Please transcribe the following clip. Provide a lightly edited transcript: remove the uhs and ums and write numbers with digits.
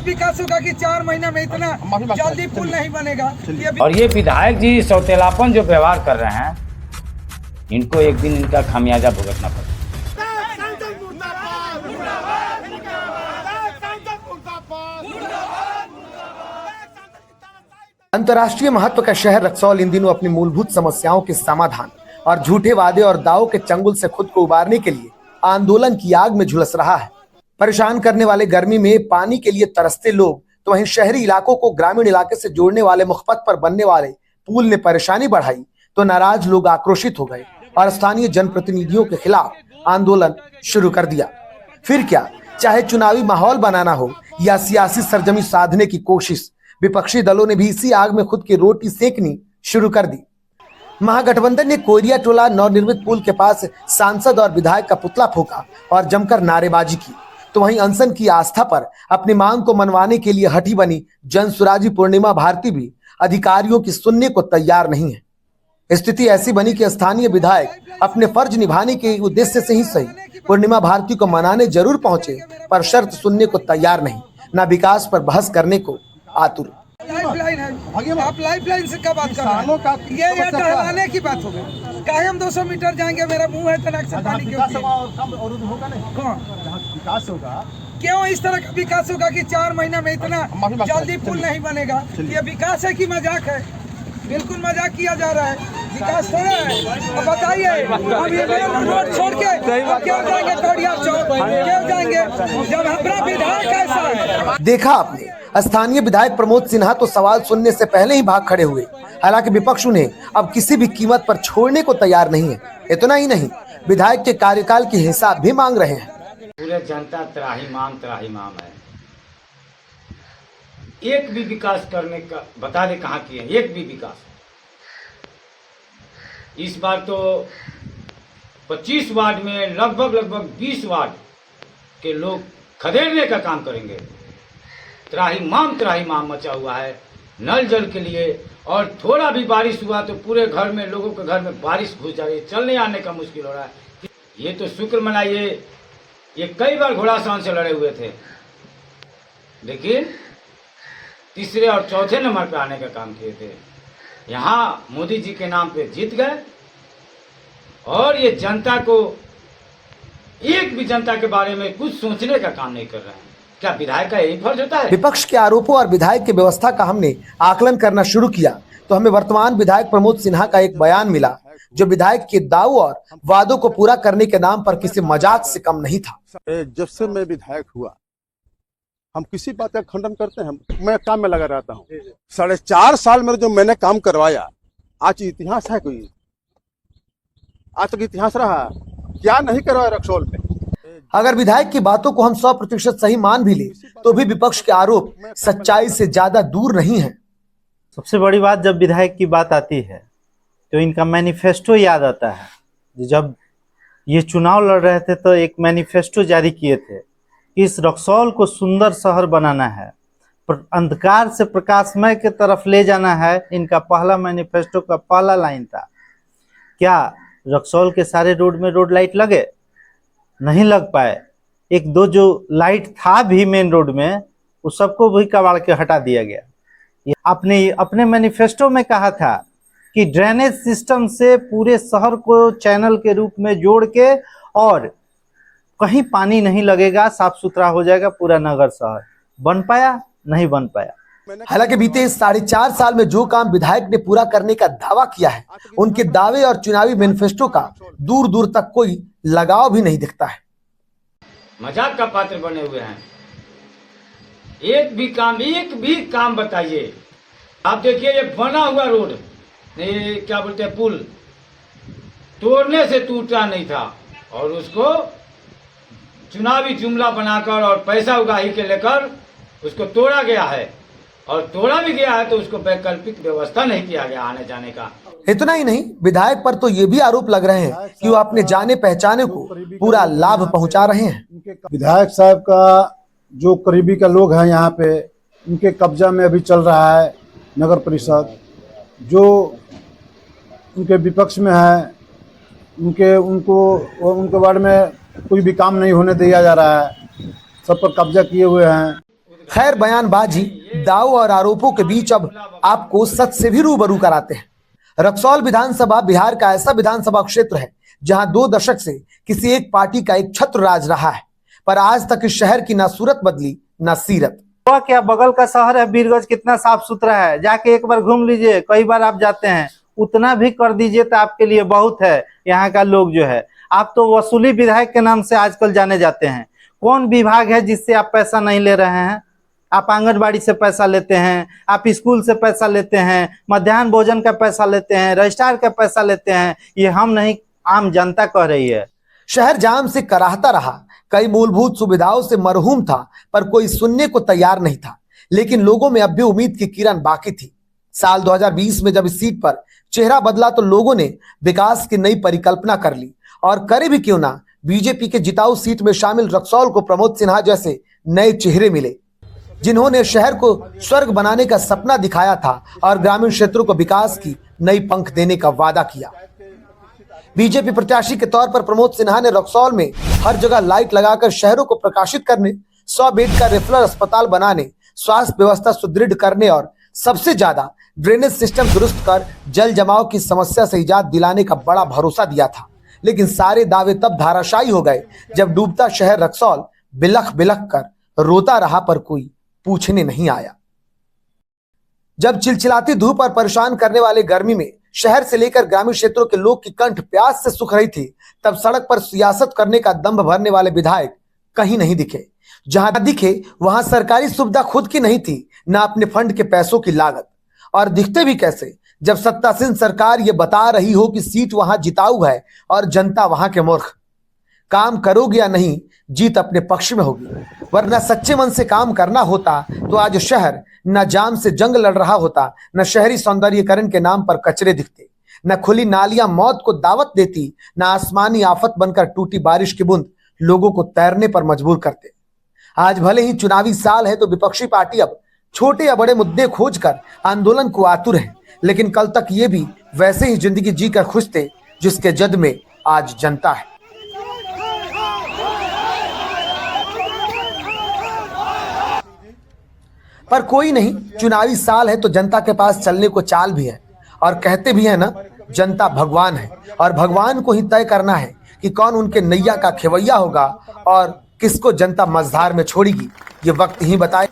विकास होगा कि 4 महीना में इतना जल्दी पुल नहीं बनेगा। और ये विधायक जी सौतेलापन जो व्यवहार कर रहे हैं, इनको एक दिन इनका खामियाजा भुगतना पड़ेगा। अंतर्राष्ट्रीय महत्व का शहर रक्सौल इन दिनों अपनी मूलभूत समस्याओं के समाधान और झूठे वादे और दावों के चंगुल से खुद को उबारने के लिए आंदोलन की आग में झुलस रहा है। परेशान करने वाले गर्मी में पानी के लिए तरसते लोग, तो वहीं शहरी इलाकों को ग्रामीण इलाके से जोड़ने वाले मुखपथ पर बनने वाले पुल ने परेशानी बढ़ाई, तो नाराज लोग आक्रोशित हो गए और स्थानीय जनप्रतिनिधियों के खिलाफ आंदोलन शुरू कर दिया। फिर क्या, चाहे चुनावी माहौल बनाना हो या सियासी सरजमी साधने की कोशिश, विपक्षी दलों ने भी इसी आग में खुद की रोटी सेकनी शुरू कर दी। महागठबंधन ने कोयरिया टोला नवनिर्मित पुल के पास सांसद और विधायक का पुतला फूंका और जमकर नारेबाजी की, तो वहीं अनशन की आस्था पर अपनी मांग को मनवाने के लिए हठी बनी जनसुराजी पूर्णिमा भारती भी अधिकारियों की सुनने को तैयार नहीं है। स्थिति ऐसी बनी कि स्थानीय विधायक अपने फर्ज निभाने के उद्देश्य से ही सही पूर्णिमा भारती को मनाने जरूर पहुंचे, पर शर्त सुनने को तैयार नहीं, न विकास पर बहस करने को आतुर। लाइफलाइन है, आप लाइफलाइन से क्या बात कर रहे हैं? ये टहलाने की बात हो गई। काहे हम 200 मीटर जाएंगे, मेरा मुंह है तनाक से पानी के ऊपर। कौन विकास होगा? क्यों इस तरह का विकास होगा कि 4 महीना में इतना जल्दी पुल नहीं बनेगा? ये विकास है कि मजाक है? बिल्कुल मजाक किया जा रहा है, विकास थोड़ा है। अब बताइए, हम ये रोड छोड़ के क्यों जाएंगे कोरिया चौक, क्यों जाएंगे जब हमारा विधायक ऐसा है? देखा आपने, स्थानीय विधायक प्रमोद सिन्हा तो सवाल सुनने से पहले ही भाग खड़े हुए। हालांकि विपक्ष उन्हें अब किसी भी कीमत पर छोड़ने को तैयार नहीं है। इतना ही नहीं, विधायक के कार्यकाल की हिसाब भी मांग रहे हैं। पूरे जनता त्राहिमाम है। एक भी विकास करने का बता दे कहाँ किए, एक भी विकास। इस बार तो 25 वार्ड में लगभग 20 वार्ड के लोग खदेड़ने का काम करेंगे। त्राहिमाम मचा हुआ है नल जल के लिए, और थोड़ा भी बारिश हुआ तो पूरे घर में, लोगों के घर में बारिश घुस जा रही है, चलने आने का मुश्किल हो रहा है। ये तो शुक्र मनाइए, ये कई बार घोड़ासान से लड़े हुए थे, लेकिन तीसरे और चौथे नंबर पे आने का काम किए थे। यहाँ मोदी जी के नाम पे जीत गए, और ये जनता को, एक भी जनता के बारे में कुछ सोचने का काम नहीं कर रहे हैं। क्या विधायक का यही फर्ज होता है? विपक्ष के आरोपों और विधायक की व्यवस्था का हमने आकलन करना शुरू किया, तो हमें वर्तमान विधायक प्रमोद सिन्हा का एक बयान मिला, जो विधायक के दावों और वादों को पूरा करने के नाम पर किसी मजाक से कम नहीं था। जब से मैं विधायक हुआ, हम किसी बात का खंडन करते हैं? मैं काम में लगा रहता हूँ। 4.5 साल में जो मैंने काम करवाया, आज इतिहास है कोई? आज तक इतिहास रहा क्या नहीं करवाया रक्सौल में? अगर विधायक की बातों को हम 100% सही मान भी ले, तो भी विपक्ष के आरोप सच्चाई से ज्यादा दूर नहीं है। सबसे बड़ी बात, जब विधायक की बात आती है तो इनका मैनिफेस्टो याद आता है। जब ये चुनाव लड़ रहे थे तो एक मैनिफेस्टो जारी किए थे, इस रक्सौल को सुंदर शहर बनाना है, अंधकार से प्रकाशमय की तरफ ले जाना है। इनका पहला मैनिफेस्टो का पहला लाइन था। क्या रक्सौल के सारे रोड में रोड लाइट लगे? नहीं लग पाए। एक दो जो लाइट था भी मेन रोड में, उस सबको भी कबाड़ के हटा दिया गया। आपने अपने मैनिफेस्टो में कहा था कि ड्रेनेज सिस्टम से पूरे शहर को चैनल के रूप में जोड़ के, और कहीं पानी नहीं लगेगा, साफ सुथरा हो जाएगा पूरा नगर शहर। बन पाया? नहीं बन पाया। हालांकि बीते 4.5 साल में जो काम विधायक ने पूरा करने का दावा किया है, उनके दावे और चुनावी मैनिफेस्टो का दूर दूर तक कोई लगाव भी नहीं दिखता है। मजाक का पात्र बने हुए हैं। एक भी काम बताइए। आप देखिए, ये बना हुआ रोड, ये क्या बोलते हैं, पुल तोड़ने से टूटा नहीं था, और उसको चुनावी जुमला बनाकर और पैसा उगाही के लेकर उसको तोड़ा गया है, और तोड़ा भी गया है तो उसको वैकल्पिक व्यवस्था नहीं किया गया आने जाने का। इतना ही नहीं, विधायक पर तो ये भी आरोप लग रहे हैं कि वो अपने जाने पहचाने को पूरा लाभ पहुंचा रहे हैं। विधायक साहब का जो करीबी का लोग हैं यहाँ पे, उनके कब्जा में अभी चल रहा है नगर परिषद। जो उनके विपक्ष में है, उनके वार्ड में कोई भी काम नहीं होने दिया जा रहा है, सब पर कब्जा किए हुए हैं। खैर, बयानबाजी, दाव और आरोपों के बीच अब आपको सच से भी रूबरू कराते हैं। रक्सौल विधानसभा बिहार का ऐसा विधानसभा क्षेत्र है जहां 2 दशक से किसी एक पार्टी का एक छत्र राज रहा है, पर आज तक इस शहर की ना सूरत बदली ना सीरत। हुआ क्या, बगल का शहर है बीरगंज, कितना साफ सुथरा है, जाके एक बार घूम लीजिए, कई बार आप जाते हैं, उतना भी कर दीजिए तो आपके लिए बहुत है। यहाँ का लोग जो है, आप तो वसूली विधायक के नाम से आजकल जाने जाते हैं। कौन विभाग है जिससे आप पैसा नहीं ले रहे हैं? आप आंगनबाड़ी से पैसा लेते हैं, आप स्कूल से पैसा लेते हैं, मध्याह्न भोजन का पैसा लेते हैं, रजिस्ट्रार का पैसा लेते हैं। ये हम नहीं, आम जनता कह रही है। शहर जाम से कराहता रहा, कई मूलभूत सुविधाओं से मरहूम था, पर कोई सुनने को तैयार नहीं था। लेकिन लोगों में अब भी उम्मीद की किरण बाकी थी। साल 2020 में जब इस सीट पर चेहरा बदला तो लोगों ने विकास की नई परिकल्पना कर ली, और करे भी क्यों ना, बीजेपी के जिताऊ सीट में शामिल रक्सौल को प्रमोद सिन्हा जैसे नए चेहरे मिले, जिन्होंने शहर को स्वर्ग बनाने का सपना दिखाया था और ग्रामीण क्षेत्रों को विकास की नई पंख देने का वादा किया। बीजेपी प्रत्याशी के तौर पर प्रमोद सिन्हा ने रक्सौल में हर जगह लाइट लगाकर शहरों को प्रकाशित करने, 100 बेड का रेफरल अस्पताल बनाने, स्वास्थ्य व्यवस्था सुदृढ़ करने और सबसे ज्यादा ड्रेनेज सिस्टम दुरुस्त कर जल जमाव की समस्या से निजात दिलाने का बड़ा भरोसा दिया था। लेकिन सारे दावे तब धाराशायी हो गए जब डूबता शहर रक्सौल बिलख बिलख कर रोता रहा, पर कोई पूछने नहीं आया। जब चिलचिलाती धूप और परेशान करने वाले गर्मी में शहर से लेकर ग्रामीण क्षेत्रों के लोग की कंठ प्यास से सूख रही थी, तब सड़क पर सियासत करने का दंभ भरने वाले विधायक कहीं नहीं दिखे। जहां दिखे वहां सरकारी सुविधा खुद की नहीं थी, ना अपने फंड के पैसों की लागत। और दिखते भी कैसे, जब सत्तासीन सरकार ये बता रही हो कि सीट वहां जिताऊ है और जनता वहां के मूर्ख। काम करोगे या नहीं, जीत अपने पक्ष में होगी, वरना सच्चे मन से काम करना होता तो आज शहर न जाम से जंग लड़ रहा होता, न शहरी सौंदर्यीकरण के नाम पर कचरे दिखते, न खुली नालियां मौत को दावत देती, न आसमानी आफत बनकर टूटी बारिश की बूंद लोगों को तैरने पर मजबूर करते। आज भले ही चुनावी साल है तो विपक्षी पार्टी अब छोटे या बड़े मुद्दे खोजकर आंदोलन को आतुर है, लेकिन कल तक ये भी वैसे ही जिंदगी जीकर खुश थे जिसके जद में आज जनता है। पर कोई नहीं, चुनावी साल है तो जनता के पास चलने को चाल भी है, और कहते भी है ना, जनता भगवान है और भगवान को ही तय करना है कि कौन उनके नैया का खेवैया होगा और किसको जनता मझधार में छोड़ेगी, ये वक्त ही बताए।